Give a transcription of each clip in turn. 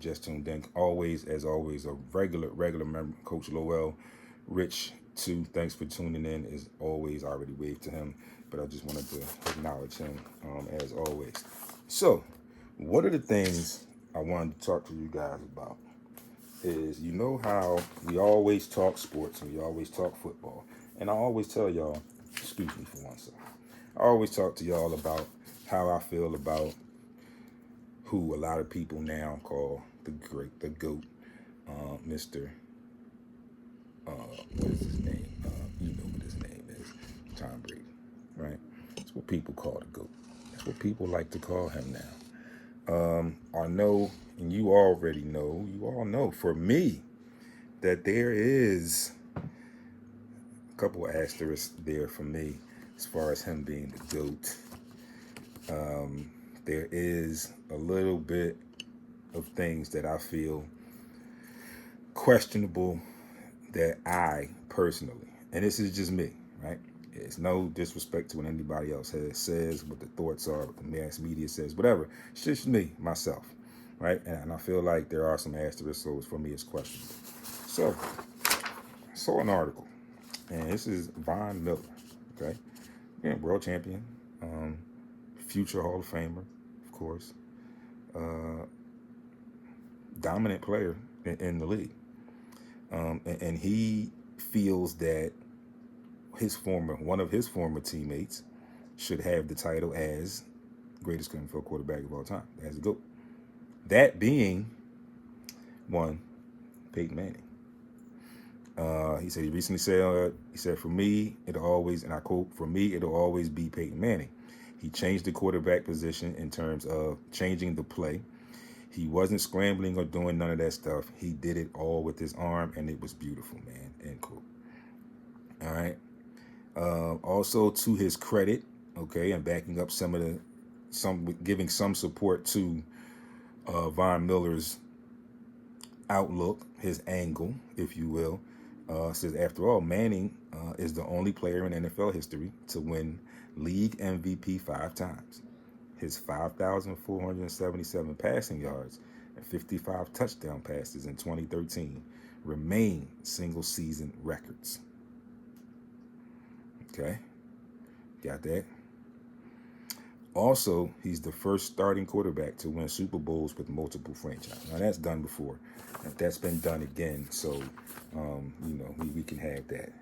just tuned in, as always, a regular member, Coach Lowell, Rich too. Thanks for tuning in. As always, I already waved to him, but I just wanted to acknowledge him as always. So, what are the things I wanted to talk to you guys about? Is how we always talk sports and we always talk football, and I always tell y'all, excuse me for one second. I always talk to y'all about how I feel about who a lot of people now call the GOAT, Mr. What is his name? You know what his name is, Tom Brady, right? That's what people call the GOAT. That's what people like to call him now. I know, and you all know, for me, that there is a couple of asterisks there for me as far as him being the GOAT. There is a little bit of things that I feel questionable that I personally, and this is just me, right? It's no disrespect to what anybody else says, what the thoughts are, what the mass media says, whatever. It's just me, myself, right? And I feel like there are some asterisks, so for me it's questionable. So, I saw an article, and this is Von Miller, okay? Yeah, world champion, future Hall of Famer, of course, dominant player in the league. And he feels that one of his former teammates should have the title as greatest NFL quarterback of all time, as a GOAT. That being one, Peyton Manning. He said he recently said, for me, it'll always, and I quote, for me, it'll always be Peyton Manning. He changed the quarterback position in terms of changing the play. He wasn't scrambling or doing none of that stuff. He did it all with his arm, and it was beautiful, man, end quote. All right. Also, to his credit, okay, and backing up giving some support to Von Miller's outlook, his angle, if you will, says, after all, Manning is the only player in NFL history to win league MVP 5 times. His 5,477 passing yards and 55 touchdown passes in 2013 remain single-season records. Okay, got that? Also, he's the first starting quarterback to win Super Bowls with multiple franchises. Now, that's done before. That's been done again, so, we can have that.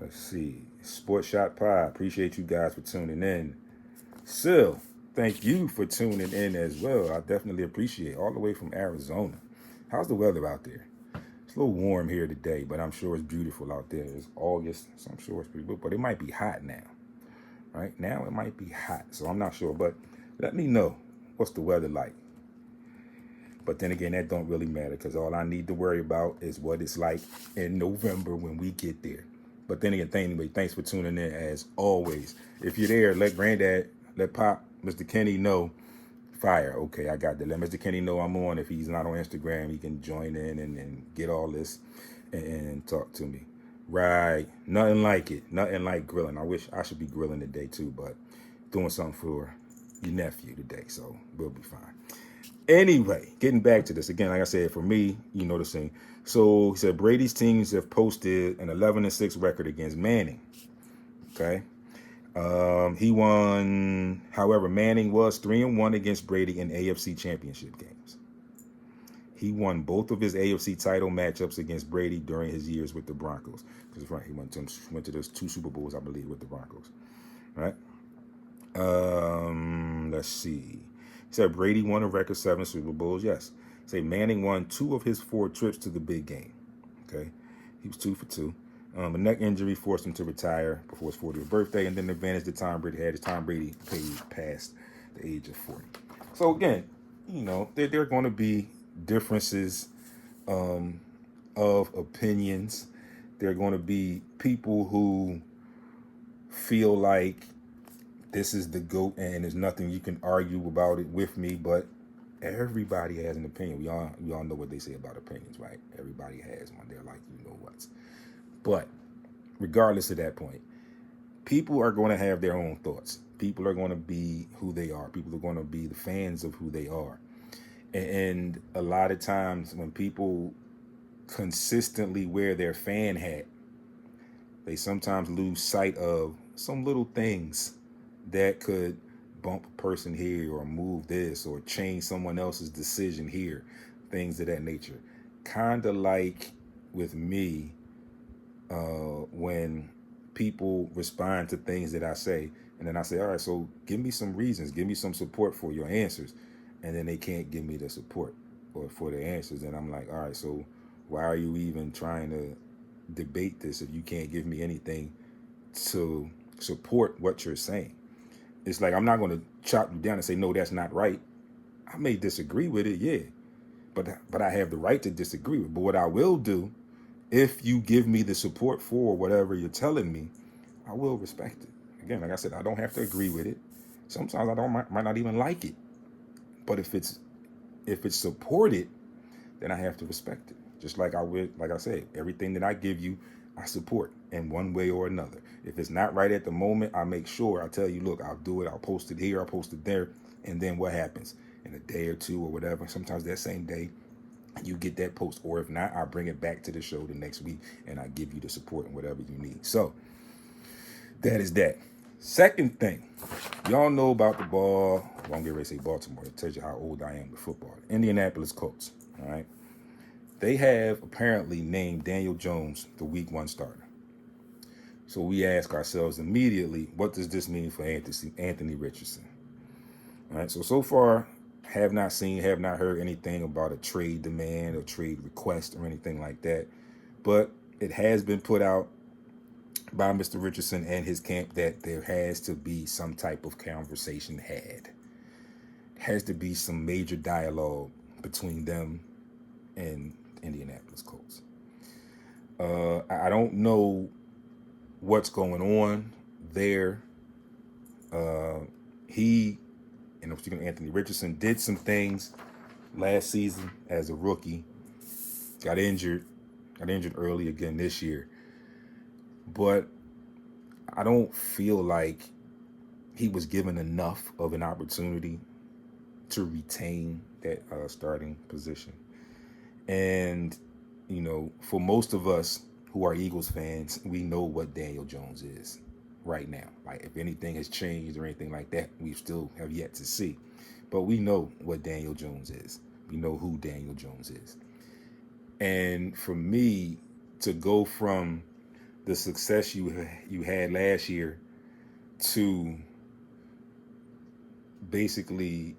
Let's see. Sports Shot Pod. Appreciate you guys for tuning in. Sil, thank you for tuning in as well. I definitely appreciate it. All the way from Arizona. How's the weather out there? It's a little warm here today, but I'm sure it's beautiful out there. It's August, so I'm sure it's pretty good. But it might be hot now. Right now, it might be hot, so I'm not sure. But let me know what's the weather like. But then again, that don't really matter, because all I need to worry about is what it's like in November when we get there. But then again, thanks for tuning in as always. If you're there, let Pop, Mr. Kenny know. Fire. Okay, I got that. Let Mr. Kenny know I'm on. If he's not on Instagram, he can join in and get all this and talk to me. Right. Nothing like it. Nothing like grilling. I wish I should be grilling today too, but doing something for your nephew today, so we'll be fine. Anyway, getting back to this again, like I said, for me, the same. So he said Brady's teams have posted an 11-6 record against Manning. Okay. He won, however, Manning was 3-1 against Brady in AFC championship games. He won both of his AFC title matchups against Brady during his years with the Broncos. Because right, he went to those 2 Super Bowls, I believe, with the Broncos. Right? Let's see. He said Brady won a record 7 Super Bowls. Yes. He said Manning won 2 of his 4 trips to the big game. Okay. He was 2 for 2. A neck injury forced him to retire before his 40th birthday, and then the advantage that Tom Brady had is Tom Brady played past the age of 40. So again, there are going to be differences of opinions. There are going to be people who feel like this is the GOAT and there's nothing you can argue about it with me, but everybody has an opinion. We all know what they say about opinions, right? Everybody has one. They're like, what's. But regardless of that point, people are going to have their own thoughts. People are going to be who they are. People are going to be the fans of who they are. And a lot of times when people consistently wear their fan hat, they sometimes lose sight of some little things that could bump a person here or move this or change someone else's decision here, things of that nature. Kind of like with me, when people respond to things that I say, and then I say, all right, so give me some reasons, give me some support for your answers. And then they can't give me the support or for the answers. And I'm like, all right, so why are you even trying to debate this if you can't give me anything to support what you're saying? It's like, I'm not going to chop you down and say, no, that's not right. I may disagree with it, yeah, but I have the right to disagree with it. But what I will do, if you give me the support for whatever you're telling me, I will respect it. Again, like I said, I don't have to agree with it. Sometimes I might not even like it. But if it's supported, then I have to respect it. Just like I would, like I said, everything that I give you, I support in one way or another. If it's not right at the moment, I make sure I tell you, look, I'll do it. I'll post it here. I'll post it there. And then what happens? In a day or two or whatever, sometimes that same day, you get that post. Or if not, I'll bring it back to the show the next week and I give you the support and whatever you need. So that is that. Second thing, y'all know about the ball. Well, I'm getting ready to say Baltimore. It tells you how old I am with football. Indianapolis Colts. All right. They have apparently named Daniel Jones the week 1 starter. So we ask ourselves immediately, what does this mean for Anthony Richardson? All right. So far, have not heard anything about a trade demand or trade request or anything like that. But it has been put out by Mr. Richardson and his camp that there has to be some type of conversation had. Has to be some major dialogue between them and Indianapolis Colts. I don't know what's going on there. He, and I'm speaking of Anthony Richardson, did some things last season as a rookie. Got injured early again this year. But I don't feel like he was given enough of an opportunity to retain that starting position. And, for most of us who are Eagles fans, we know what Daniel Jones is right now. Like, if anything has changed or anything like that, we still have yet to see. But we know what Daniel Jones is. We know who Daniel Jones is. And for me to go from the success you had last year to basically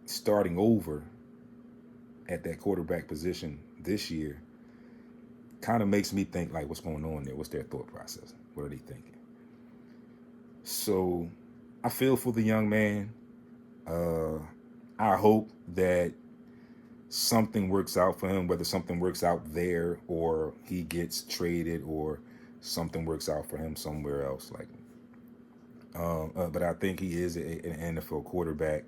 starting over at that quarterback position this year kind of makes me think, like, what's going on there? What's their thought process? What are they thinking? So I feel for the young man. I hope that something works out for him, whether something works out there or he gets traded or something works out for him somewhere else. But I think he is an NFL quarterback.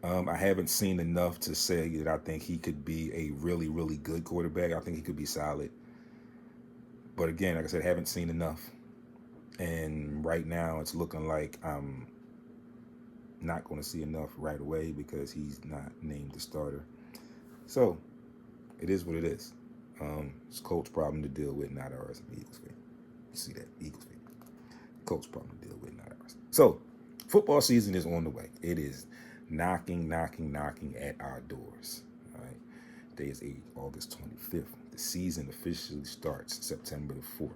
I haven't seen enough to say that I think he could be a really, really good quarterback. I think he could be solid. But again, like I said, I haven't seen enough. And right now it's looking like I'm not going to see enough right away because he's not named the starter. So it is what it is. It's Colts' problem to deal with, not ours. Eagles fan. You see that? Eagles fan. Colts' problem to deal with, not ours. So football season is on the way. It is knocking at our doors. All right. Today is August 25th. The season officially starts September the 4th,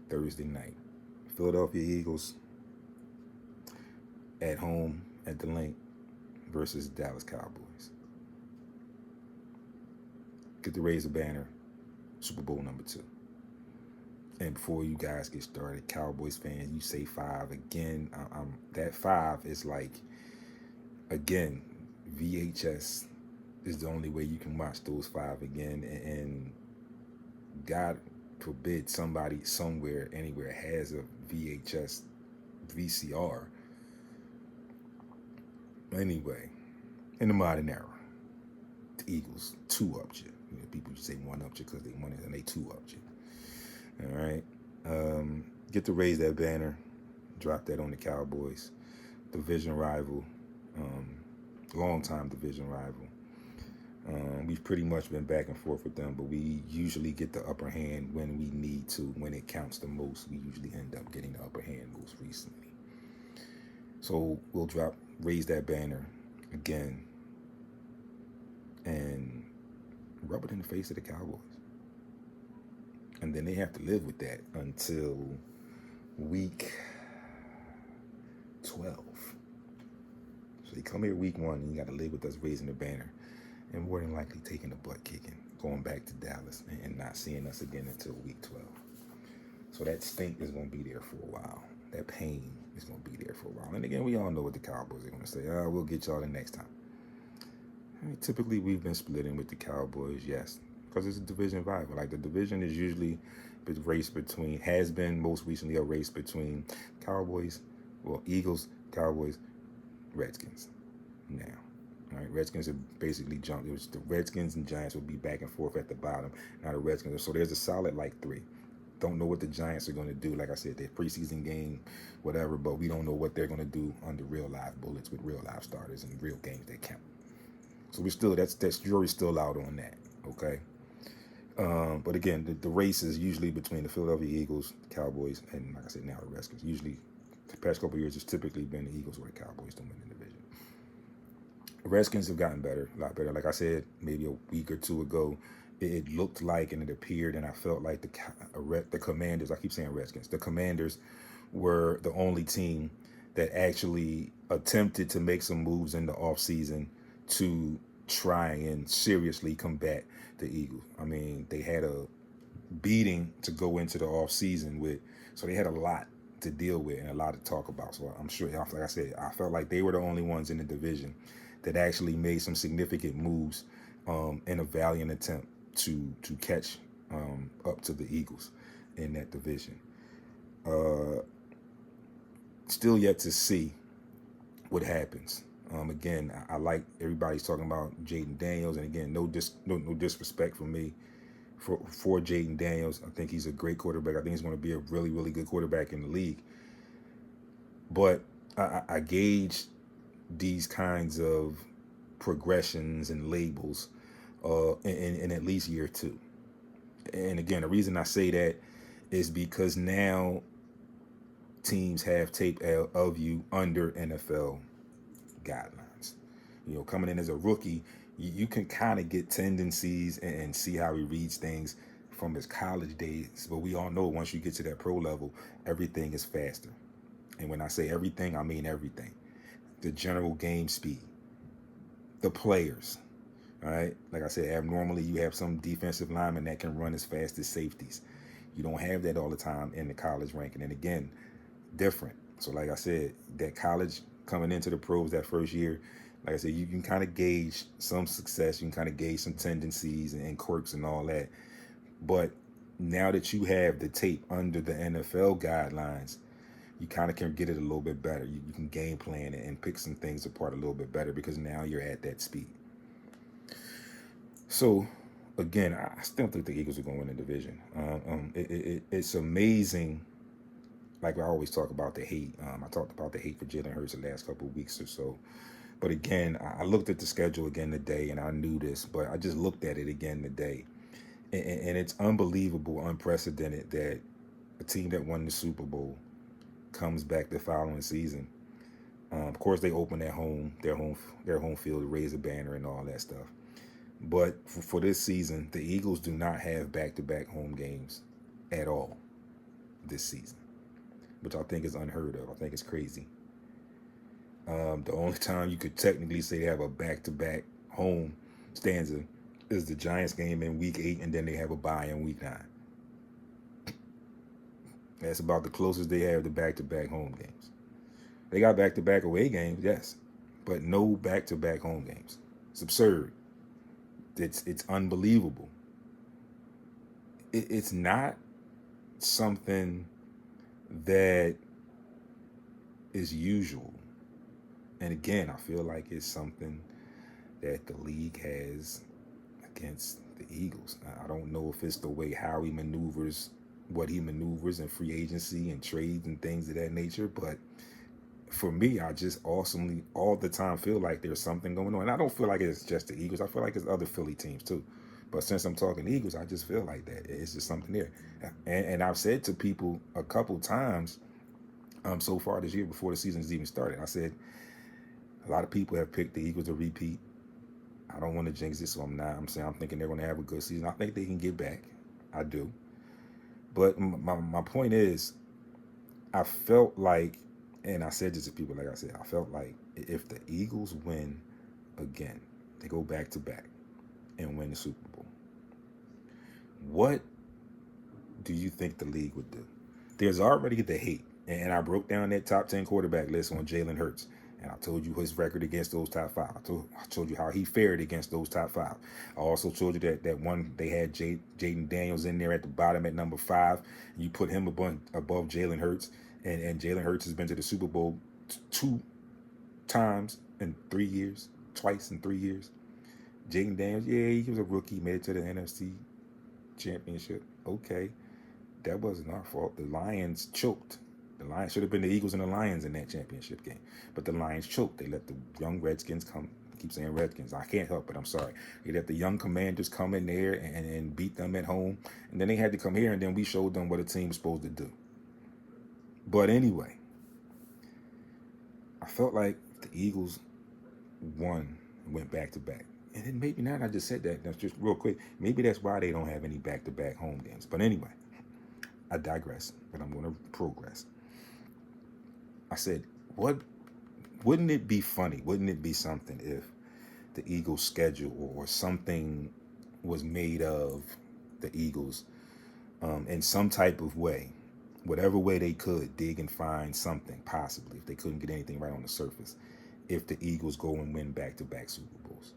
Thursday night. Philadelphia Eagles at home at the Link versus Dallas Cowboys. Get to raise a banner, Super Bowl number 2. And before you guys get started, Cowboys fans, you say 5 again. That 5 is like, again, VHS is the only way you can watch those 5 again. And God forbid somebody somewhere, anywhere has a VHS, VCR. Anyway, in the modern era, the Eagles 2-upped you. People say 1-upped you because they won it, and they 2-upped you. All right. Get to raise that banner. Drop that on the Cowboys. Division rival. long-time division rival. We've pretty much been back and forth with them, but we usually get the upper hand when we need to. When it counts the most, we usually end up getting the upper hand most recently. So we'll raise that banner again, and rub it in the face of the Cowboys. And then they have to live with that until week 12. So they come here week 1, and you got to live with us raising the banner, and more than likely taking a butt kicking, going back to Dallas, and not seeing us again until week 12. So that stink is going to be there for a while. That pain is going to be there for a while. And again, we all know what the Cowboys are going to say. We'll get y'all the next time. Typically, we've been splitting with the Cowboys, yes, because it's a division rival. Like, the division is usually a race between, has been most recently a race between Eagles, Cowboys, Redskins. Now, all right, Redskins have basically jumped. It was the Redskins and Giants would be back and forth at the bottom. Now the Redskins. So there's a solid 3. Don't know what the Giants are going to do. Like I said, their preseason game, whatever, but we don't know what they're going to do under real live bullets with real live starters and real games that count. So we're still, that jury's still out on that, okay? But again, the race is usually between the Philadelphia Eagles, the Cowboys, and like I said, now the Redskins. Usually, the past couple of years, it's typically been the Eagles or the Cowboys to win the division. The Redskins have gotten better, a lot better. Like I said, maybe a week or two ago, it looked like and it appeared and I felt like the Commanders, I keep saying Redskins, the Commanders were the only team that actually attempted to make some moves in the offseason to try and seriously combat the Eagles. I mean, they had a beating to go into the offseason with, so they had a lot to deal with and a lot to talk about. So I'm sure, like I said, I felt like they were the only ones in the division that actually made some significant moves in a valiant attempt to catch up to the Eagles in that division. Still yet to see what happens. Again, I like everybody's talking about Jaden Daniels, and again, no disrespect from me for Jaden Daniels. I think he's a great quarterback. I think he's going to be a really, really good quarterback in the league. But I gauge these kinds of progressions and labels in at least year 2. And again, the reason I say that is because now teams have tape of you under NFL guidelines. Coming in as a rookie, you can kind of get tendencies and see how he reads things from his college days. But we all know once you get to that pro level, everything is faster. And when I say everything, I mean everything. The general game speed, the players, all right? Like I said, abnormally, you have some defensive linemen that can run as fast as safeties. You don't have that all the time in the college ranking. And again, different. So like I said, that college coming into the pros that first year, like I said, you can kind of gauge some success. You can kind of gauge some tendencies and quirks and all that. But now that you have the tape under the NFL guidelines, you kind of can get it a little bit better. You can game plan it and pick some things apart a little bit better because now you're at that speed. So, again, I still think the Eagles are going to win the division. It's amazing. Like I always talk about the hate. I talked about the hate for Jalen Hurts the last couple of weeks or so. But again, I looked at the schedule again today, and I knew this, but I just looked at it again today. And it's unbelievable, unprecedented that a team that won the Super Bowl comes back the following season. Of course, they open at home, their home field, raise a banner and all that stuff. But for this season, the Eagles do not have back-to-back home games at all this season, which I think is unheard of. I think it's crazy. The only time you could technically say they have a back-to-back home stanza is the Giants game in week 8, and then they have a bye in week 9. That's about the closest they have to back-to-back home games. They got back-to-back away games, yes, but no back-to-back home games. It's absurd. It's unbelievable. It's not something that is usual. And again, I feel like it's something that the league has against the Eagles. I don't know if it's the way how he maneuvers, what he maneuvers in free agency and trades and things of that nature, but for me, I just awesomely all the time feel like there's something going on. And I don't feel like it's just the Eagles. I feel like it's other Philly teams too. But since I'm talking Eagles, I just feel like that. It's just something there. And I've said to people a couple times so far this year before the season's even started, I said, a lot of people have picked the Eagles to repeat. I don't want to jinx it, so I'm not. I'm saying I'm thinking they're going to have a good season. I think they can get back. I do. But my point is, I felt like, and I said this to people, like I said, I felt like if the Eagles win again, they go back to back and win the Super Bowl, what do you think the league would do? There's already the hate. And I broke down that top 10 quarterback list on Jalen Hurts. And I told you his record against those top five. I told you how he fared against those top five. I also told you that one they had Jaden Daniels in there at the bottom at number 5. You put him above Jalen Hurts. And Jalen Hurts has been to the Super Bowl 2 times in 3 years. Twice in 3 years. Jaden Daniels, yeah, he was a rookie. Made it to the NFC Championship. Okay. That wasn't our fault. The Lions choked. The Lions should have been the Eagles and the Lions in that championship game. But the Lions choked. They let the young Redskins come. I keep saying Redskins. I can't help it. I'm sorry. They let the young Commanders come in there and beat them at home. And then they had to come here, and then we showed them what a team was supposed to do. But anyway, I felt like the Eagles won and went back to back. And then maybe now I just said that. That's just real quick. Maybe that's why they don't have any back-to-back home games. But anyway, I digress. But I'm going to progress. I said, wouldn't it be funny? Wouldn't it be something if the Eagles' schedule or something was made of the Eagles in some type of way, whatever way they could dig and find something, possibly, if they couldn't get anything right on the surface, if the Eagles go and win back-to-back Super Bowls.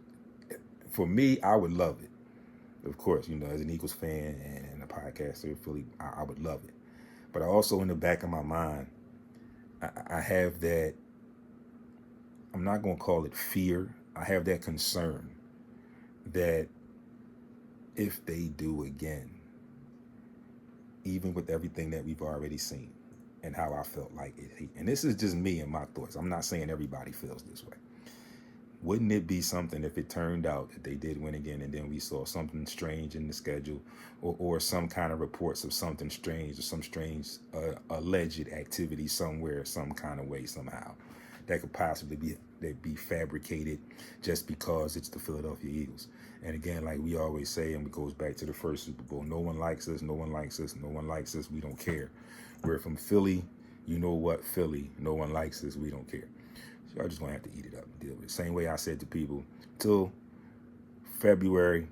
For me, I would love it. Of course, as an Eagles fan and a podcaster, Philly, I would love it. But I also, in the back of my mind, I have that, I'm not going to call it fear. I have that concern that if they do again, even with everything that we've already seen and how I felt like it, and this is just me and my thoughts. I'm not saying everybody feels this way. Wouldn't it be something if it turned out that they did win again and then we saw something strange in the schedule or some kind of reports of something strange or some strange alleged activity somewhere, some kind of way, somehow, that could possibly be fabricated just because it's the Philadelphia Eagles. And again, like we always say, and it goes back to the first Super Bowl, no one likes us, no one likes us, no one likes us, we don't care. We're from Philly, you know what, Philly, no one likes us, we don't care. Y'all just gonna have to eat it up and deal with it. Same way I said to people, till February,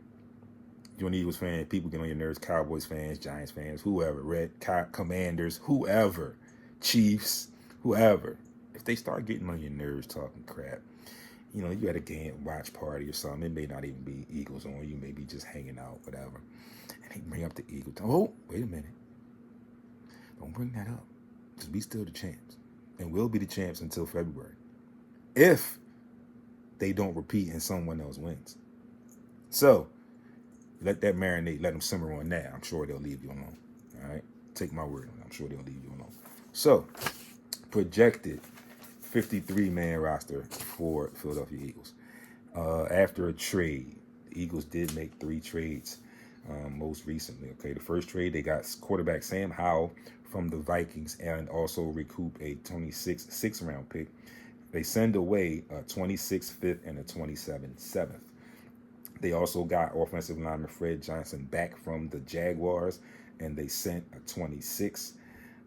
you're an Eagles fan, people get on your nerves, Cowboys fans, Giants fans, whoever, Commanders, whoever, Chiefs, whoever. If they start getting on your nerves talking crap, you had a game watch party or something, it may not even be Eagles on, you may be just hanging out, whatever. And they bring up the Eagles. Oh, wait a minute. Don't bring that up. Because we still the champs. And we'll be the champs until February. If they don't repeat and someone else wins. So, let that marinate, let them simmer on that. I'm sure they'll leave you alone. All right? Take my word on it. I'm sure they'll leave you alone. So, projected 53-man roster for Philadelphia Eagles. After a trade, the Eagles did make 3 trades most recently. Okay, the first trade, they got quarterback Sam Howell from the Vikings and also recoup a 26th 6th-round pick. They send away a 26th 5th and a 27th 7th. They also got offensive lineman Fred Johnson back from the Jaguars, and they sent a 26th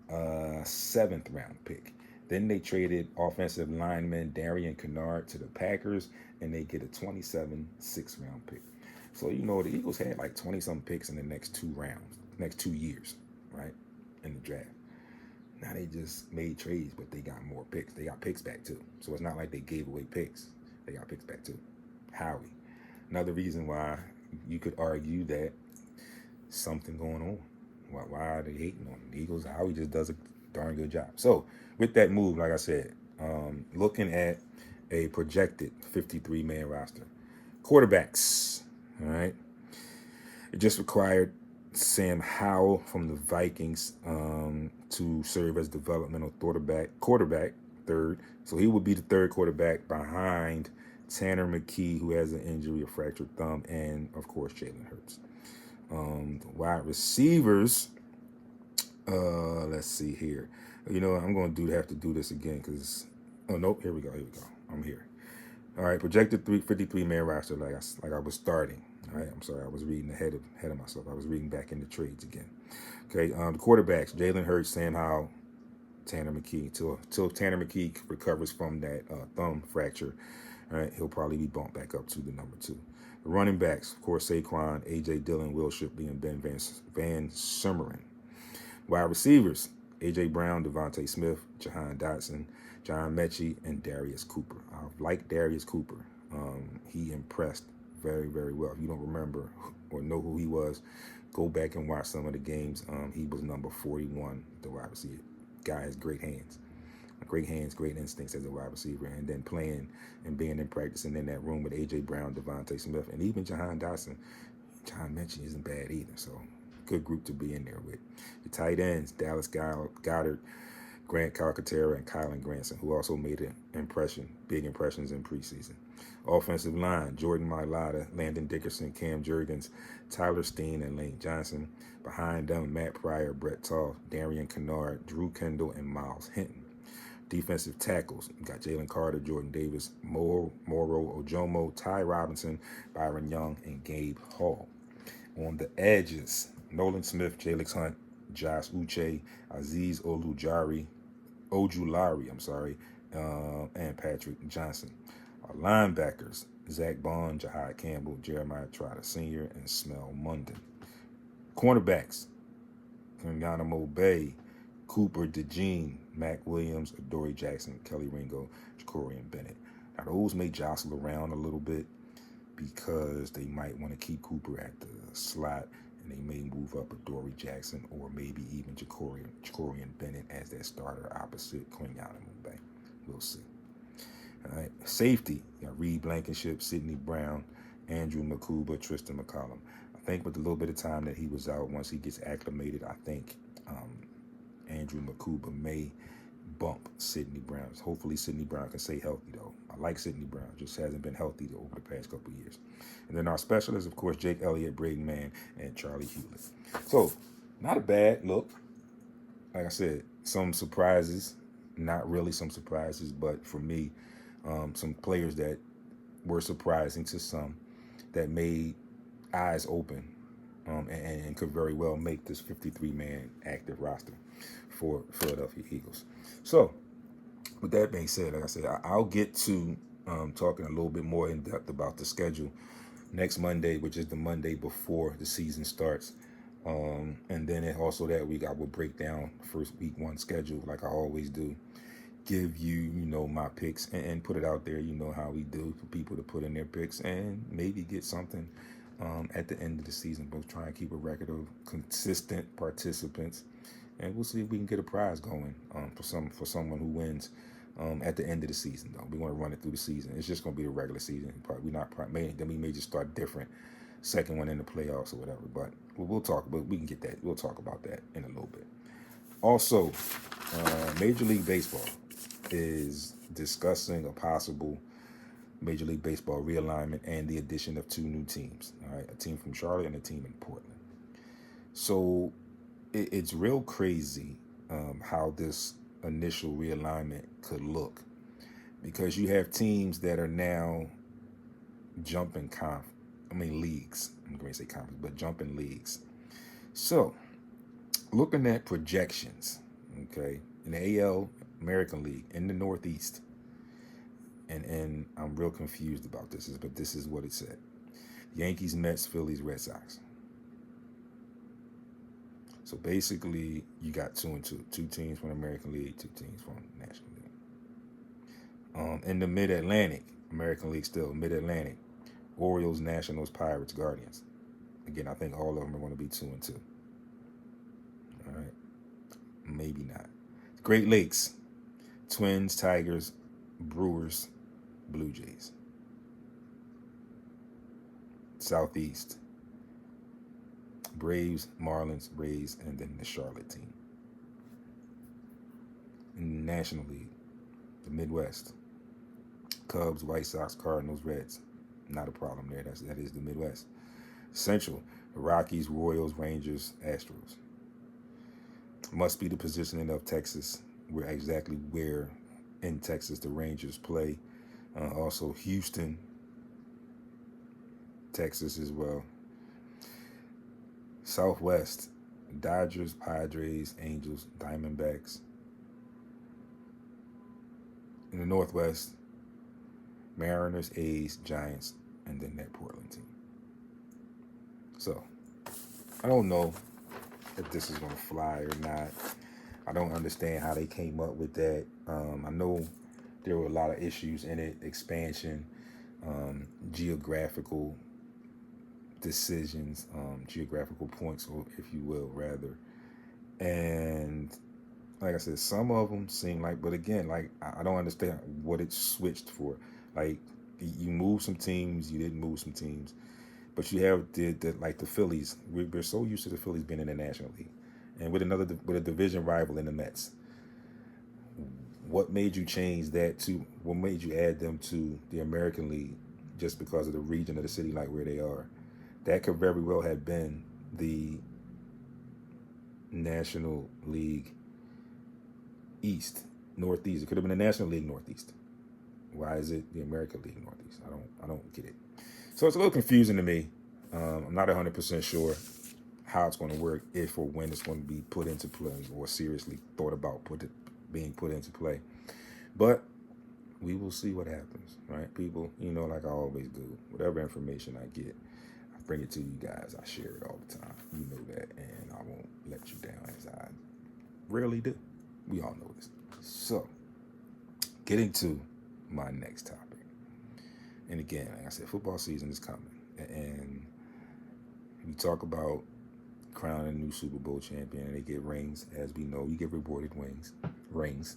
7th-round pick. Then they traded offensive lineman Darian Kennard to the Packers, and they get a 27 6th-round pick. So, the Eagles had like 20-some picks in the next 2 rounds, next 2 years, right, in the draft. Now they just made trades, but they got more picks. They got picks back too. So it's not like they gave away picks. They got picks back too. Howie. Another reason why you could argue that something going on. Why are they hating on the Eagles? Howie just does a darn good job. So with that move, like I said, looking at a projected 53-man roster. Quarterbacks, all right? It just required Sam Howell from the Vikings to serve as developmental quarterback. third. So he would be the third quarterback behind Tanner McKee, who has an injury, a fractured thumb, and, of course, Jalen Hurts. Wide receivers, let's see here. I'm going to have to do this again because, oh, nope, here we go. I'm here. All right, projected 53-man roster like I was starting. All right, I'm sorry, I was reading ahead of myself. I was reading back in the trades again. Okay, the quarterbacks, Jalen Hurts, Sam Howell, Tanner McKee. Till Tanner McKee recovers from that thumb fracture, all right, he'll probably be bumped back up to the number 2. The running backs, of course, Saquon, A.J. Dillon, Will Shipley, and Ben Van Sumeren. Wide receivers, A.J. Brown, Devontae Smith, Jahan Dotson, John Mechie, and Darius Cooper. I like Darius Cooper. He impressed very, very well. If you don't remember or know who he was, go back and watch some of the games. He was number 41, the wide receiver. Guy has great hands. Great hands, great instincts as a wide receiver. And then playing and being in practice and in that room with A.J. Brown, Devontae Smith, and even Jahan Dotson. John Mechie isn't bad either, so good group to be in there with. The tight ends, Dallas Goedert, Grant Calcaterra, and Kylan Granson, who also made big impressions in preseason. Offensive line, Jordan Mailata, Landon Dickerson, Cam Jurgens, Tyler Steen, and Lane Johnson. Behind them, Matt Pryor, Brett Toth, Darian Kennard, Drew Kendall, and Miles Hinton. Defensive tackles, we got Jalen Carter, Jordan Davis, Moro Ojomo, Ty Robinson, Byron Young, and Gabe Hall. On the edges, Nolan Smith, Jalix Hunt, Josh Uche, Aziz Ojulari, and Patrick Johnson. Our linebackers, Zach Bond, Jahad Campbell, Jeremiah Trotter Sr., and Smell Munden. Cornerbacks, Kenyanamo Bay, Cooper DeJean, Mac Williams, Adoree Jackson, Kelly Ringo, Jacorian Bennett. Now, those may jostle around a little bit because they might want to keep Cooper at the slot, and they may move up Adoree Jackson or maybe even Jacorian Bennett as that starter opposite Kenyanamo Bay. We'll see. All right, safety, you got Reed Blankenship, Sidney Brown, Andrew Makuba, Tristan McCollum. I think with the little bit of time that he was out, once he gets acclimated, I think Andrew Makuba may bump Sidney Brown. Hopefully Sidney Brown can stay healthy, though. I like Sidney Brown, just hasn't been healthy over the past couple of years. And then our specialists, of course, Jake Elliott, Braden Mann, and Charlie Hewlett. So, not a bad look. Like I said, some surprises, not really some surprises, but for me, some players that were surprising to some that made eyes open and could very well make this 53-man active roster for Philadelphia Eagles. So, with that being said, like I said, I'll get to talking a little bit more in depth about the schedule next Monday, which is the Monday before the season starts. And then also that week, I will break down first week 1 schedule like I always do. Give you, my picks and put it out there, how we do, for people to put in their picks and maybe get something at the end of the season. Both try and keep a record of consistent participants, and we'll see if we can get a prize going for someone who wins at the end of the season. Though we want to run it through the season. It's just going to be the regular season. Then we may just start different, second one in the playoffs or whatever. But we'll talk. But we can get that. We'll talk about that in a little bit. Also, Major League Baseball is discussing a possible Major League Baseball realignment and the addition of 2 new teams. All right, a team from Charlotte and a team in Portland. So it's real crazy how this initial realignment could look, because you have teams that are now jumping leagues. I'm going to say conference, but jumping leagues. So looking at projections, okay, in the AL American League in the Northeast, and I'm real confused about this, but this is what it said: Yankees, Mets, Phillies, Red Sox. So basically, you got 2 and 2. 2 teams from the American League, 2 teams from the National League. In the Mid-Atlantic, American League still, Mid-Atlantic, Orioles, Nationals, Pirates, Guardians. Again, I think all of them are going to be 2 and 2. All right. Maybe not. Great Lakes, Twins, Tigers, Brewers, Blue Jays. Southeast, Braves, Marlins, Rays, and then the Charlotte team. In the National League, The Midwest. Cubs, White Sox, Cardinals, Reds. Not a problem there. That is the Midwest. Central. The Rockies, Royals, Rangers, Astros. Must be the positioning of Texas, where exactly where in Texas the Rangers play. Also Houston, Texas as well. Southwest, Dodgers, Padres, Angels, Diamondbacks. In the Northwest, Mariners, A's, Giants, and then that Portland team. So, I don't know if this is going to fly or not. I don't understand how they came up with that. I know there were a lot of issues in it, expansion, geographical decisions, geographical points, if you will, rather. And like I said, some of them seem like, but again, like I don't understand what it switched for. Like you moved some teams, you didn't move some teams, but you have like the Phillies. We're so used to the Phillies being in the National League, and with a division rival in the Mets. What made you change that to? What made you add them to the American League just because of the region of the city, like where they are? That could very well have been the National League East, Northeast. It could have been the National League Northeast. Why is it the American League Northeast? I don't get it. So it's a little confusing to me. I'm not 100% sure how it's going to work, if or when it's going to be put into play or seriously thought about being put into play. But we will see what happens, right? People, like I always do, whatever information I get, I bring it to you guys. I share it all the time. You know that, and I won't let you down, as I rarely do. We all know this. So, getting to my next topic. And again, like I said, football season is coming. And we talk about crowning a new Super Bowl champion, and they get rings. As we know, you get rewarded rings.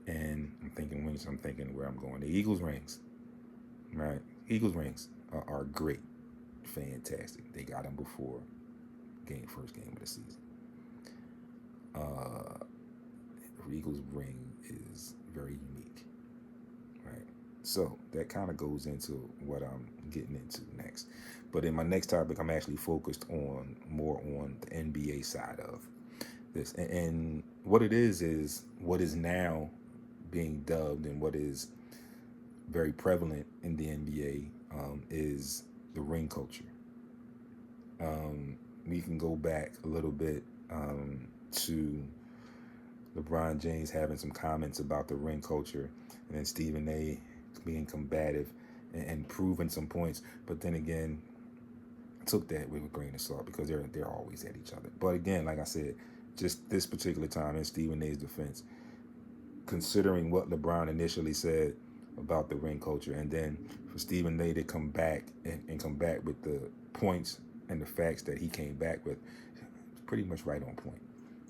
And I'm thinking wings, I'm thinking where I'm going. The Eagles rings, right? Eagles rings are great, fantastic. They got them before first game of the season. The Eagles ring is very unique, right? So that kind of goes into what I'm getting into next. But in my next topic, I'm actually focused more on the NBA side of this. And what it is what is now being dubbed and what is very prevalent in the NBA is the ring culture. We can go back a little bit to LeBron James having some comments about the ring culture, and then Stephen A. being combative and proving some points. But then again, I took that with a grain of salt because they're always at each other. But again, like I said, just this particular time in Stephen A.'s defense, considering what LeBron initially said about the ring culture, and then for Stephen A. to come back and come back with the points and the facts that he came back with, it's pretty much right on point.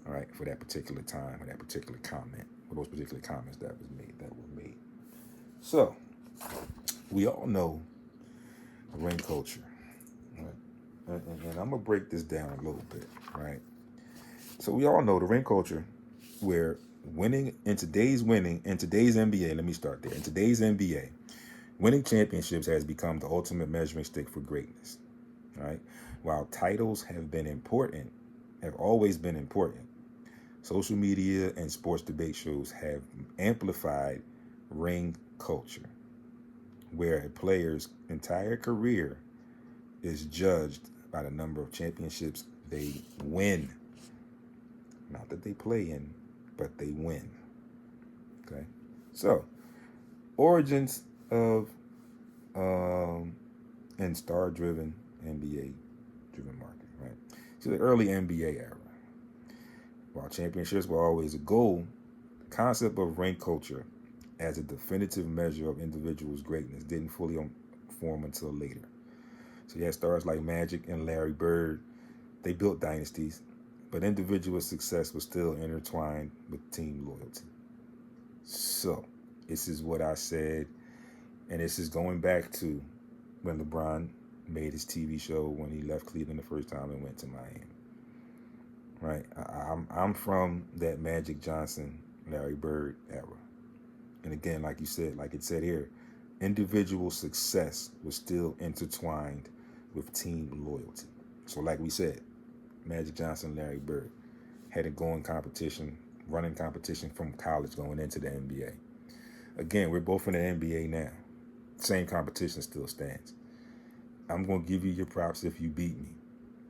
All right, for that particular time, or that particular comment, or those particular comments that were made. So, we all know the ring culture, right? And I'm gonna break this down a little bit, right? So we all know the ring culture, where in today's NBA. Let me start there. In today's NBA, winning championships has become the ultimate measuring stick for greatness, right? While titles have always been important. Social media and sports debate shows have amplified ring culture, where a player's entire career is judged by the number of championships they win. Not that they play in, but they win. Okay? So, origins of and star-driven NBA-driven market, right? So the early NBA era. While championships were always a goal, the concept of ring culture as a definitive measure of individuals' greatness didn't fully form until later. So you had stars like Magic and Larry Bird. They built dynasties, but individual success was still intertwined with team loyalty. So this is what I said, and this is going back to when LeBron made his TV show when he left Cleveland the first time and went to Miami. Right, I'm from that Magic Johnson, Larry Bird era. And again, like you said, like it said here, individual success was still intertwined with team loyalty. So like we said, Magic Johnson, Larry Bird had a running competition from college going into the NBA. Again, we're both in the NBA now. Same competition still stands. I'm going to give you your props if you beat me,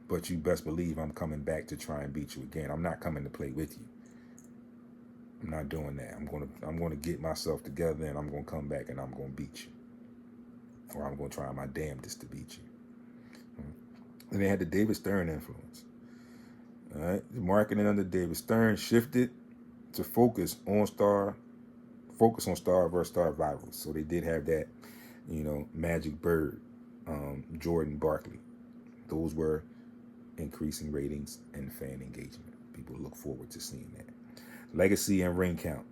but you best believe I'm coming back to try and beat you again. I'm not coming to play with you. I'm not doing that. I'm going to get myself together and I'm going to come back and I'm going to beat you. Or I'm going to try my damnedest to beat you. And they had the David Stern influence. All right, the marketing under David Stern shifted to focus on star versus star rivals. So they did have that, Magic Bird, Jordan Barkley. Those were increasing ratings and fan engagement. People look forward to seeing that. Legacy and ring count.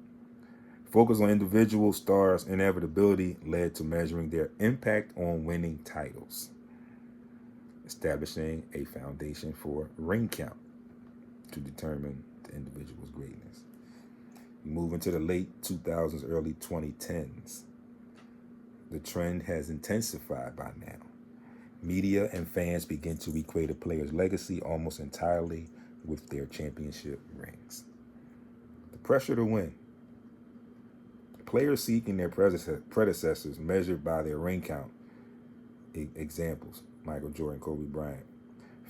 Focus on individual stars' inevitability led to measuring their impact on winning titles, establishing a foundation for ring count to determine the individual's greatness. You move into the late 2000s, early 2010s. The trend has intensified by now. Media and fans begin to equate a player's legacy almost entirely with their championship rings. The pressure to win. Players seeking their predecessors measured by their ring count. Examples, Michael Jordan, Kobe Bryant,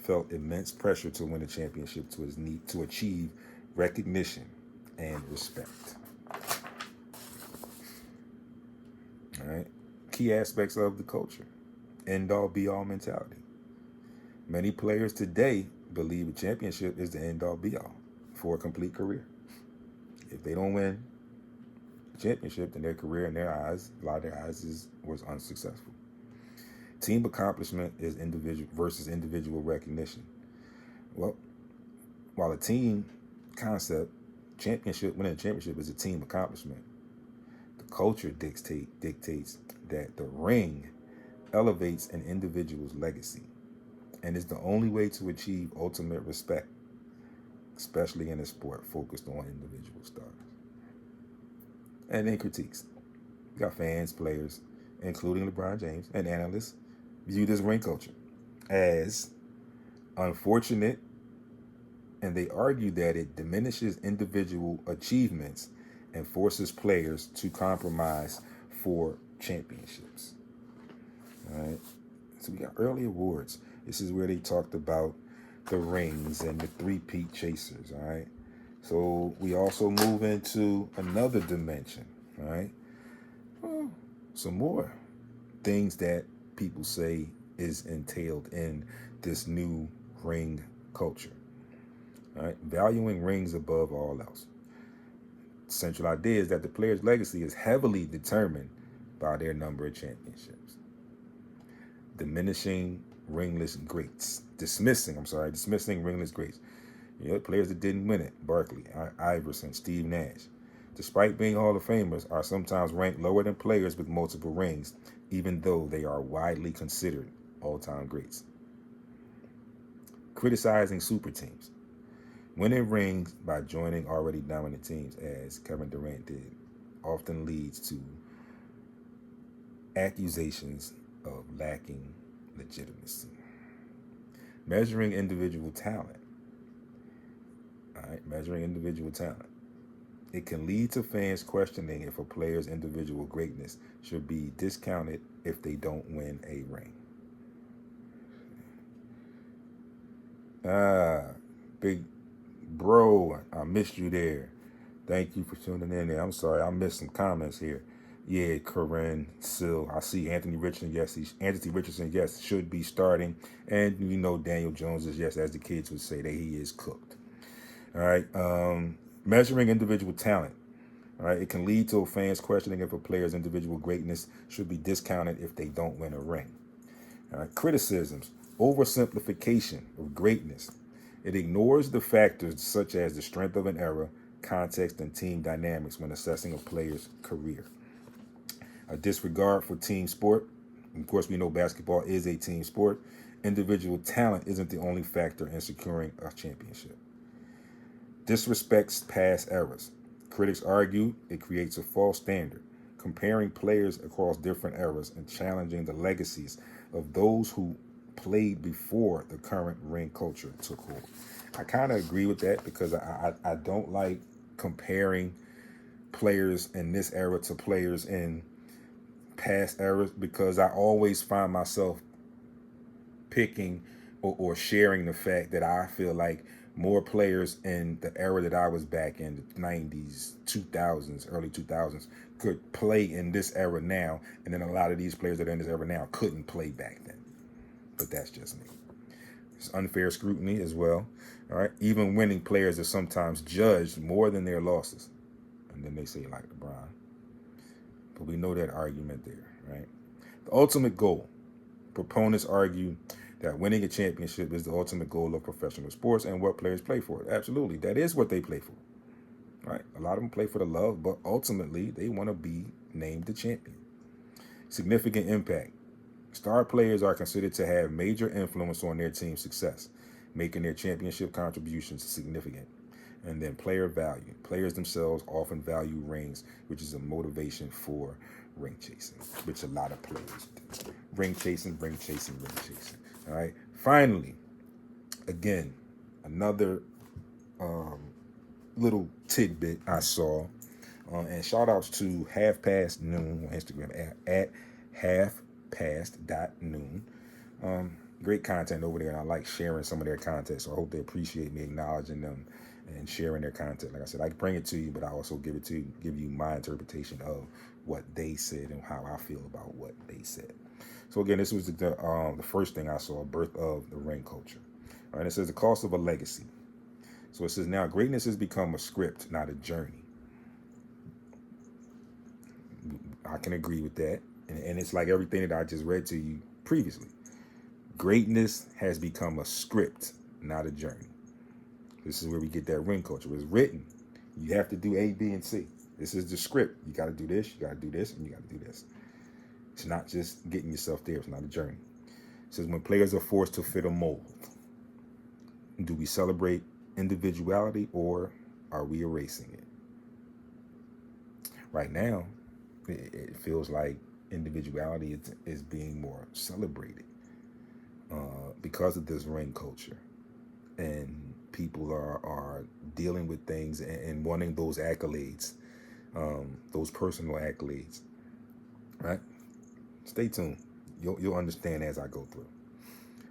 felt immense pressure to win a championship to achieve recognition and respect. All right. Key aspects of the culture. End-all, be-all mentality. Many players today believe a championship is the end-all, be-all for a complete career. If they don't win a championship, then their career in their eyes, a lot of their eyes, was unsuccessful. Team accomplishment is individual versus individual recognition. Well, while a team concept, winning a championship is a team accomplishment, the culture dictates that the ring elevates an individual's legacy and is the only way to achieve ultimate respect, especially in a sport focused on individual stars. And then critiques. You got fans, players, including LeBron James, and analysts view this ring culture as unfortunate, and they argue that it diminishes individual achievements and forces players to compromise for championships. All right. So we got early awards. This is where they talked about the rings and the three-peat chasers. All right. So we also move into another dimension. All right. Well, some more things that people say is entailed in this new ring culture. All right. Valuing rings above all else. The central idea is that the player's legacy is heavily determined by their number of championships. Dismissing ringless greats. Players that didn't win it. Barkley, Iverson, Steve Nash, despite being Hall of Famers, are sometimes ranked lower than players with multiple rings, even though they are widely considered all-time greats. Criticizing super teams. Winning rings by joining already dominant teams, as Kevin Durant did, often leads to accusations of lacking legitimacy. Measuring individual talent. All right, measuring individual talent. It can lead to fans questioning if a player's individual greatness should be discounted if they don't win a ring. Big bro, I missed you there. Thank you for tuning in there. I'm sorry, I missed some comments here. Yeah, Corinne, Sil. I see Anthony Richardson. Yes, should be starting. And Daniel Jones is, yes, as the kids would say, that he is cooked. All right. Measuring individual talent. All right. It can lead to fans questioning if a player's individual greatness should be discounted if they don't win a ring. All right. Criticisms. Oversimplification of greatness. It ignores the factors such as the strength of an era, context, and team dynamics when assessing a player's career. A disregard for team sport. Of course, we know basketball is a team sport. Individual talent isn't the only factor in securing a championship. Disrespects past eras. Critics argue it creates a false standard, comparing players across different eras and challenging the legacies of those who played before the current ring culture took hold. I kind of agree with that because I don't like comparing players in this era to players in past eras, because I always find myself picking or sharing the fact that I feel like more players in the era that I was back in the 90s, 2000s, early 2000s could play in this era now, and then a lot of these players that are in this era now couldn't play back then. But that's just me. It's unfair scrutiny as well. All right, even winning players are sometimes judged more than their losses, and then they say like LeBron. But we know that argument there, right? The ultimate goal. Proponents argue that winning a championship is the ultimate goal of professional sports and what players play for. Absolutely. That is what they play for, right? A lot of them play for the love, but ultimately they want to be named the champion. Significant impact. Star players are considered to have major influence on their team's success, making their championship contributions significant. And then player value. Players themselves often value rings, which is a motivation for ring chasing, which a lot of players do. Ring chasing, ring chasing, ring chasing. All right. Finally, again, another little tidbit I saw, and shout outs to Half Past Noon on Instagram at halfpast.noon. Great content over there, and I like sharing some of their content, so I hope they appreciate me acknowledging them and sharing their content. Like I said, I bring it to you, but I also give you my interpretation of what they said and how I feel about what they said. So again, this was the first thing I saw, birth of the ring culture. All right, it says the cost of a legacy. So it says now greatness has become a script, not a journey. I can agree with that. And it's like everything that I just read to you previously. Greatness has become a script, not a journey. This is where we get that ring culture. It's written. You have to do A, B, and C. This is the script. You got to do this, you got to do this, and you got to do this. It's not just getting yourself there. It's not a journey. It says when players are forced to fit a mold, do we celebrate individuality or are we erasing it? Right now, it feels like individuality is being more celebrated because of this ring culture. And people are dealing with things and wanting those accolades, those personal accolades, right? Stay tuned. You'll understand as I go through.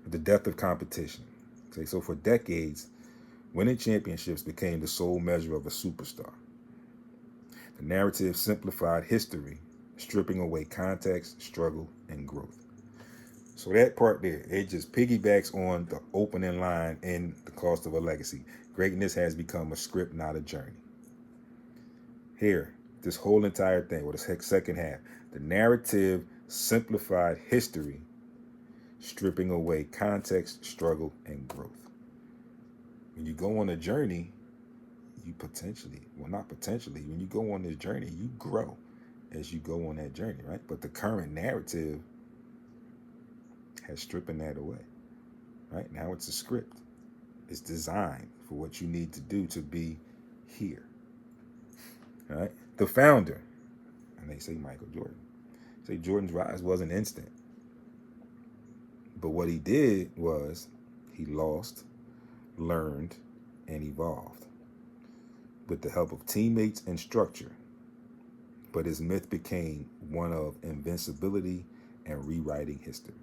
The death of competition. Okay, so for decades, winning championships became the sole measure of a superstar. The narrative simplified history, stripping away context, struggle, and growth. So that part there, it just piggybacks on the opening line in The Cost of a Legacy. Greatness has become a script, not a journey. Here, this whole entire thing, or the second half, the narrative simplified history, stripping away context, struggle, and growth. When you go on a journey, you when you go on this journey, you grow as you go on that journey, right? But the current narrative has stripping that away, right? Now it's a script. It's designed for what you need to do to be here, all right? The founder, and they say Michael Jordan, say Jordan's rise wasn't instant. But what he did was he lost, learned, and evolved with the help of teammates and structure. But his myth became one of invincibility and rewriting history.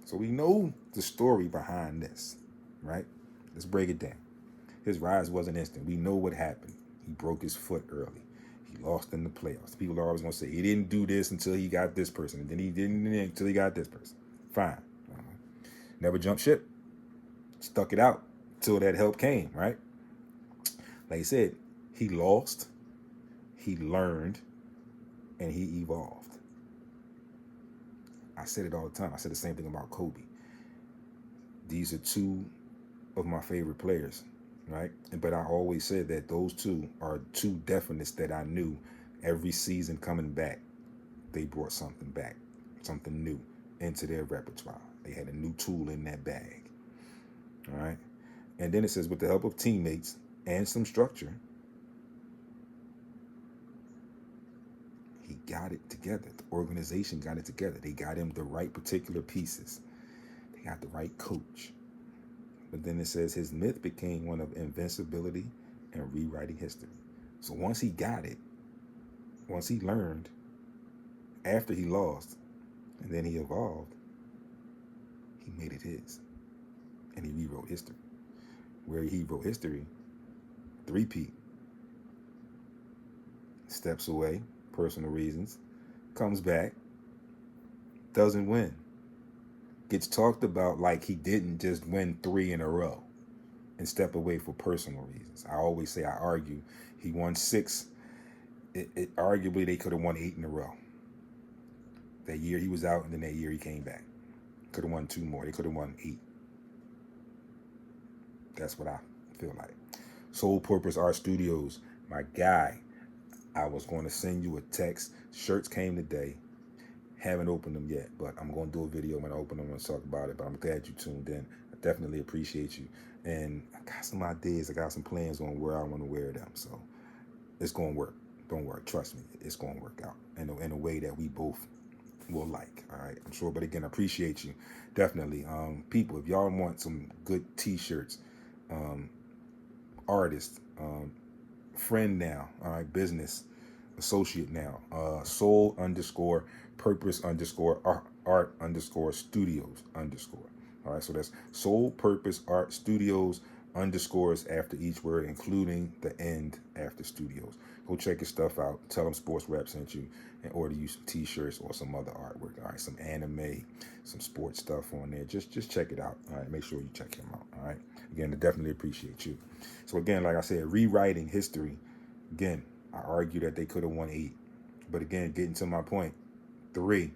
So we know the story behind this, right? Let's break it down. His rise wasn't instant. We know what happened. He broke his foot early. He lost in the playoffs. People are always going to say he didn't do this until he got this person, and then he didn't until he got this person. Fine. Never jumped ship. Stuck it out till that help came, right? Like I said, he lost, he learned, and he evolved. I said it all the time. I said the same thing about Kobe. These are two of my favorite players, right? But I always said that those two are two definites that I knew every season coming back, they brought something back, something new into their repertoire. They had a new tool in that bag, all right? And then it says, with the help of teammates and some structure, got it together. The organization got it together. They got him the right particular pieces. They got the right coach. But then it says his myth became one of invincibility and rewriting history. So once he got it, once he learned, after he lost, and then he evolved, he made it his. And he rewrote history. Where he wrote history, three-peat. Steps away, personal reasons, comes back, doesn't win. Gets talked about like he didn't just win 3 in a row and step away for personal reasons. I always say, I argue, he won 6. Arguably, they could have won 8 in a row. That year he was out, and then that year he came back. Could have won 2 more. They could have won 8. That's what I feel like. Soul Purpose Art Studios, my guy. I was going to send you a text. Shirts came today. Haven't opened them yet, but I'm going to do a video when I open them and talk about it. But I'm glad you tuned in. I definitely appreciate you. And I got some ideas. I got some plans on where I want to wear them. So it's going to work. Don't worry. Trust me. It's going to work out in a way that we both will like. All right. I'm sure. But again, I appreciate you. Definitely. People, if y'all want some good t-shirts, artist, friend now, all right, business associate now, soul _ purpose _ art _ studios _ all right, so that's soul purpose art studios underscores after each word, including the end after studios. Go check your stuff out. Tell them SportsRap sent you, and order you some t-shirts or some other artwork. All right, some anime, some sports stuff on there. Just check it out. All right, make sure you check him out. All right, again, I definitely appreciate you. So again, like I said, rewriting history. Again, I argue that they could have won 8, but again, getting to my point, 3.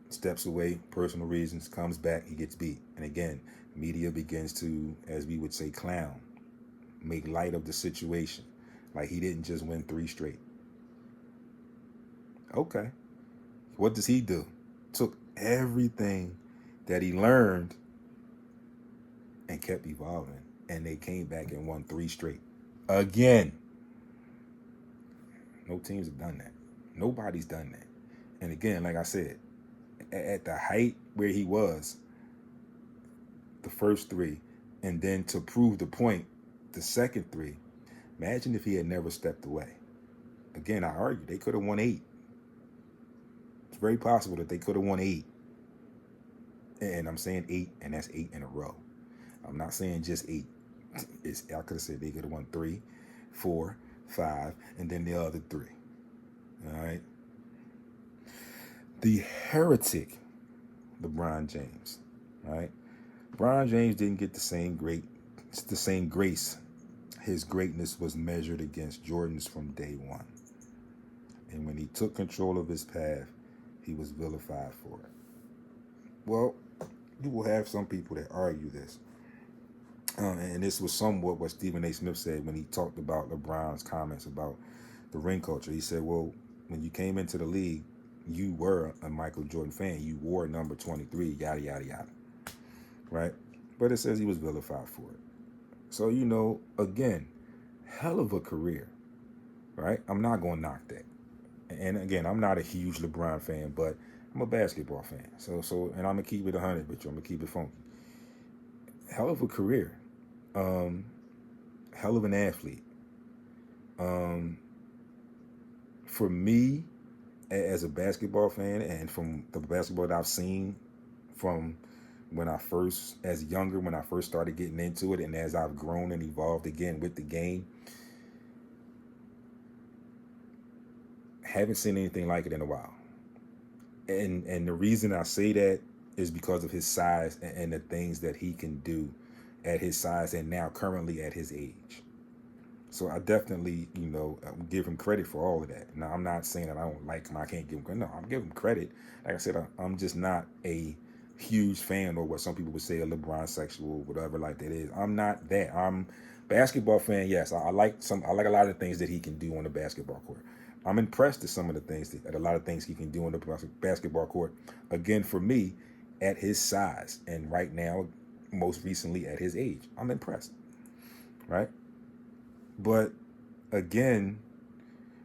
Steps away, personal reasons, comes back, he gets beat. And again, media begins to, as we would say, clown, make light of the situation. Like he didn't just win 3 straight. Okay. What does he do? Took everything that he learned and kept evolving. And they came back and won 3 straight. Again. No teams have done that. Nobody's done that. And again, like I said, at the height where he was, the first 3, and then to prove the point, the second 3, imagine if he had never stepped away. Again, I argue they could have won 8. It's very possible that they could have won 8. And I'm saying 8, and that's 8 in a row. I'm not saying just 8. I could have said they could have won 3, 4, 5, and then the other 3. All right. The heretic, LeBron James. All right. LeBron James didn't get the same grace. His greatness was measured against Jordan's from day one. And when he took control of his path, he was vilified for it. Well, you will have some people that argue this. And this was somewhat what Stephen A. Smith said when he talked about LeBron's comments about the ring culture. He said, well, when you came into the league, you were a Michael Jordan fan. You wore number 23, yada, yada, yada. Right? But it says he was vilified for it. So, again, hell of a career. Right? I'm not going to knock that. And again, I'm not a huge LeBron fan, but I'm a basketball fan. So, and I'm going to keep it 100 with you. I'm going to keep it funky. Hell of a career. Hell of an athlete. For me, as a basketball fan, and from the basketball that I've seen from when I first started getting into it, and as I've grown and evolved again with the game, haven't seen anything like it in a while. And the reason I say that is because of his size and the things that he can do at his size and now currently at his age. So I definitely, give him credit for all of that. Now, I'm not saying that I don't like him. I can't give him credit. No, I'm giving him credit. Like I said, I'm just not a huge fan, or what some people would say a LeBron sexual, whatever like that is. I'm not that. I'm basketball fan. Yes, I like a lot of the things that he can do on the basketball court. I'm impressed at some of the things at a lot of things he can do on the basketball court. Again, for me, at his size, and right now, most recently at his age, I'm impressed. Right? But again,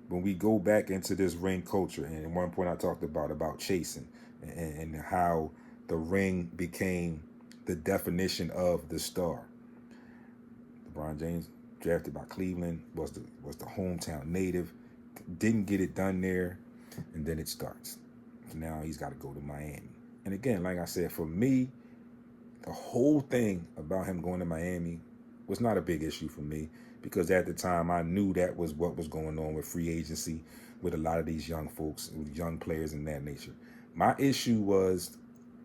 when we go back into this ring culture, and at one point I talked about chasing and how the ring became the definition of the star. LeBron James, drafted by Cleveland, was the hometown native, didn't get it done there, and then it starts. So now he's got to go to Miami. And again, like I said, for me, the whole thing about him going to Miami was not a big issue for me, because at the time I knew that was what was going on with free agency with a lot of these young folks, young players in that nature. My issue was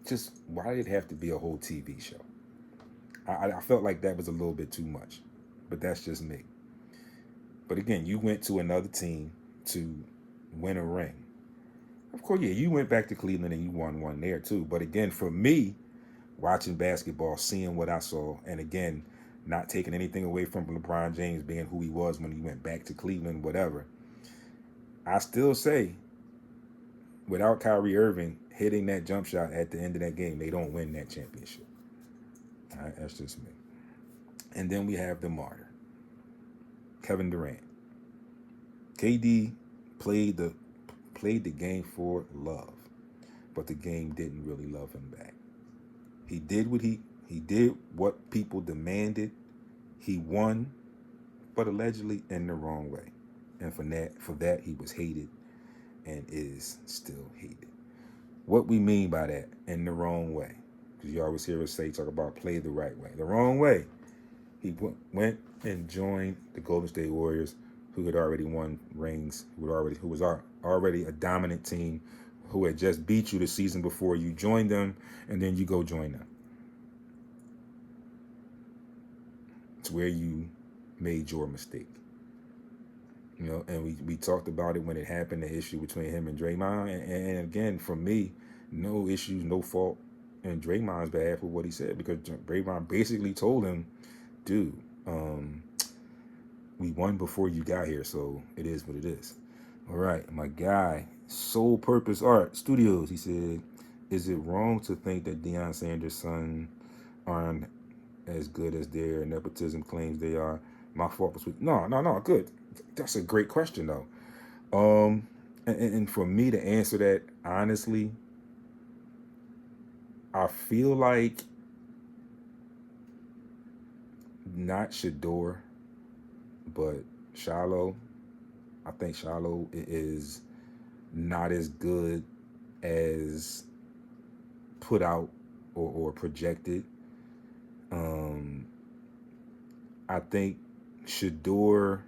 just, why did it have to be a whole TV show? I felt like that was a little bit too much, but that's just me. But again, you went to another team to win a ring. Of course, yeah, you went back to Cleveland and you won one there too. But again, for me, watching basketball, seeing what I saw, and again, not taking anything away from LeBron James being who he was when he went back to Cleveland, whatever, I still say, without Kyrie Irving hitting that jump shot at the end of that game, they don't win that championship. All right, that's just me. And then we have the martyr, Kevin Durant. KD played the game for love, but the game didn't really love him back. He did what people demanded. He won, but allegedly in the wrong way. And for that he was hated and is still hated. What we mean by that, in the wrong way, because you always hear us talk about play the right way. The wrong way, he went and joined the Golden State Warriors, who had already won rings, who was already a dominant team, who had just beat you the season before you joined them, and then you go join them. It's where you made your mistake. And we talked about it when it happened, the issue between him and Draymond. And again, for me, no issues, no fault in Draymond's behalf with what he said, because Draymond basically told him, dude, we won before you got here, so it is what it is. All right, my guy, Soul Purpose Art Studios, he said, is it wrong to think that Deion Sanders' son aren't as good as their nepotism claims they are? My fault was with... No, good. That's a great question, though. And for me to answer that, honestly, I feel like not Shador, but Shiloh. I think Shiloh is not as good as put out or projected. I think Shador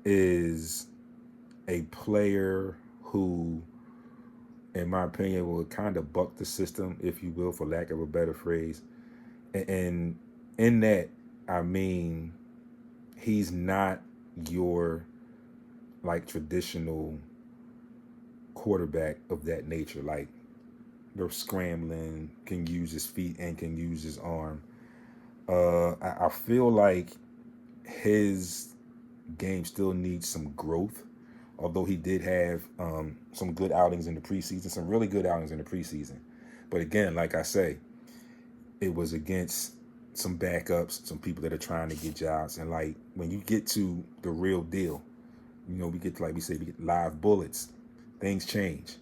is a player who, in my opinion, will kind of buck the system, if you will, for lack of a better phrase. And in that, I mean, he's not your traditional quarterback of that nature. Like, they're scrambling, can use his feet and can use his arm. I feel like his game still needs some growth, although he did have some good outings in the preseason, some really good outings in the preseason. But again, like I say, it was against some backups, some people that are trying to get jobs. And when you get to the real deal, we get to, we get live bullets, things change.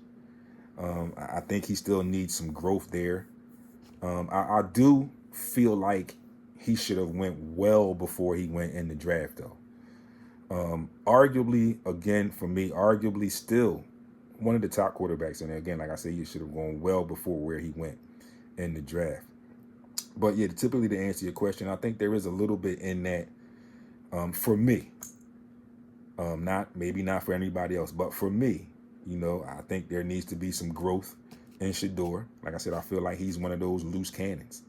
I think he still needs some growth there. I do feel like he should have went well before he went in the draft, though. Arguably, again, for me, still one of the top quarterbacks. And again, like I said, he should have gone well before where he went in the draft. But yeah, typically to answer your question, I think there is a little bit in that for me. Maybe not for anybody else, but for me, I think there needs to be some growth in Shador. Like I said, I feel like he's one of those loose cannons.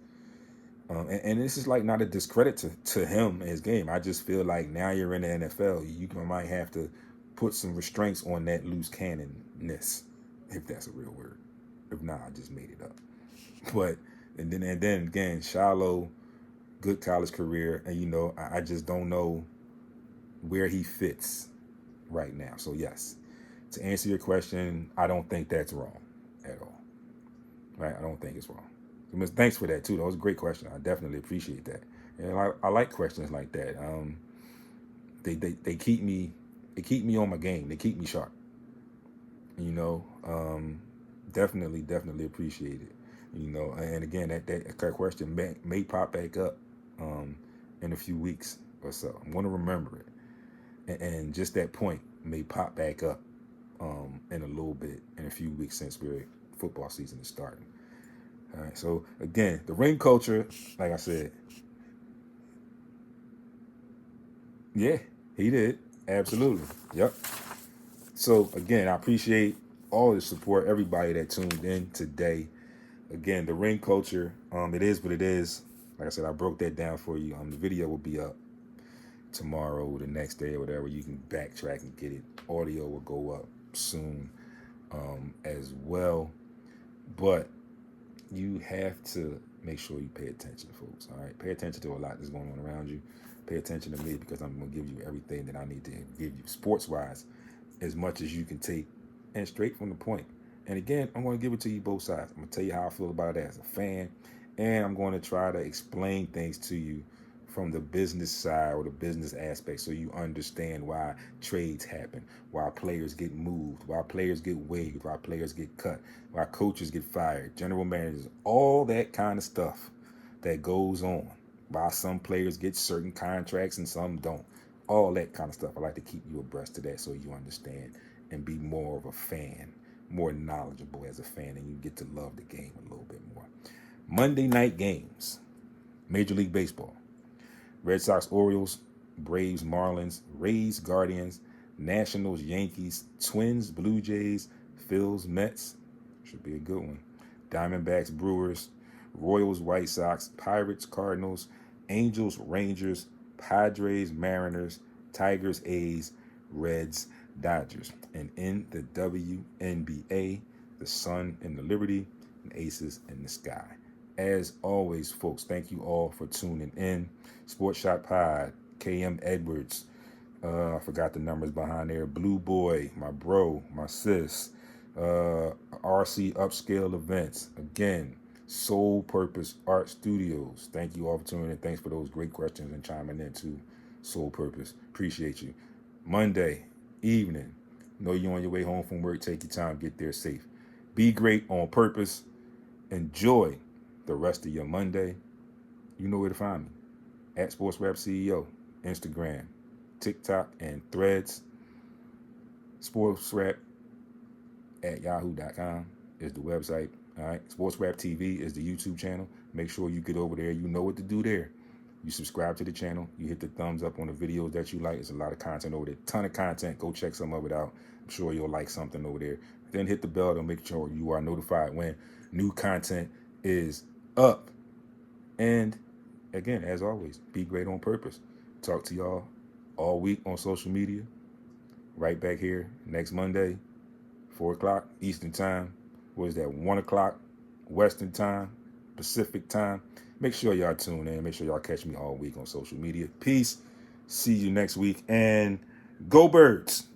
And this is not a discredit to him and his game. I just feel like now you're in the NFL, you might have to put some restraints on that loose cannonness, if that's a real word. If not, I just made it up. But and then again, Shiloh, good college career, and I just don't know where he fits right now. So yes, to answer your question, I don't think that's wrong at all. Right? I don't think it's wrong. Thanks for that too. That was a great question. I definitely appreciate that. And I like questions like that. They keep me They keep me on my game. They keep me sharp. Definitely appreciate it. And again, that question may pop back up in a few weeks or so. I'm going to remember it. And just that point may pop back up in a little bit, in a few weeks, since football season is starting. All right. So again, the ring culture, like I said, yeah, he did. Absolutely. Yep. So again, I appreciate all the support, everybody that tuned in today. Again, the ring culture, it is what it is. Like I said, I broke that down for you. The video will be up tomorrow, the next day, or whatever. You can backtrack and get it. Audio will go up soon as well. But you have to make sure you pay attention, folks. All right, pay attention to a lot that's going on around you. Pay attention to me, because I'm going to give you everything that I need to give you sports-wise, as much as you can take, and straight from the point. And again, I'm going to give it to you both sides. I'm going to tell you how I feel about it as a fan, and I'm going to try to explain things to you from the business side, or the business aspect, so you understand why trades happen, why players get moved, why players get waived, why players get cut, why coaches get fired, general managers, all that kind of stuff that goes on, why some players get certain contracts and some don't, all that kind of stuff. I like to keep you abreast of that, so you understand and be more of a fan, more knowledgeable as a fan, and you get to love the game a little bit more. Monday night games, Major League Baseball. Red Sox, Orioles, Braves, Marlins, Rays, Guardians, Nationals, Yankees, Twins, Blue Jays, Phils, Mets. Should be a good one. Diamondbacks, Brewers, Royals, White Sox, Pirates, Cardinals, Angels, Rangers, Padres, Mariners, Tigers, A's, Reds, Dodgers. And in the WNBA, the Sun and the Liberty, and Aces in the Sky. As always, folks, thank you all for tuning in. Sports Shot Pod, KM Edwards, I forgot the numbers behind there. Blue Boy, my bro, my sis, RC Upscale Events. Again, Soul Purpose Art Studios. Thank you all for tuning in. Thanks for those great questions and chiming in too. Soul Purpose, appreciate you. Monday evening, know you're on your way home from work. Take your time, get there safe. Be great on purpose. Enjoy the rest of your Monday. You know where to find me. At SportsRap CEO, Instagram, TikTok, and Threads. SportsRap at yahoo.com is the website. All right. SportsRap TV is the YouTube channel. Make sure you get over there. You know what to do there. You subscribe to the channel. You hit the thumbs up on the videos that you like. There's a lot of content over there. Ton of content. Go check some of it out. I'm sure you'll like something over there. Then hit the bell to make sure you are notified when new content is up. And again, as always, be great on purpose. Talk to y'all all week on social media. Right back here next Monday, 4 o'clock Eastern time. What is that? 1 o'clock Western time, Pacific time. Make sure y'all tune in. Make sure y'all catch me all week on social media. Peace. See you next week. And go Birds.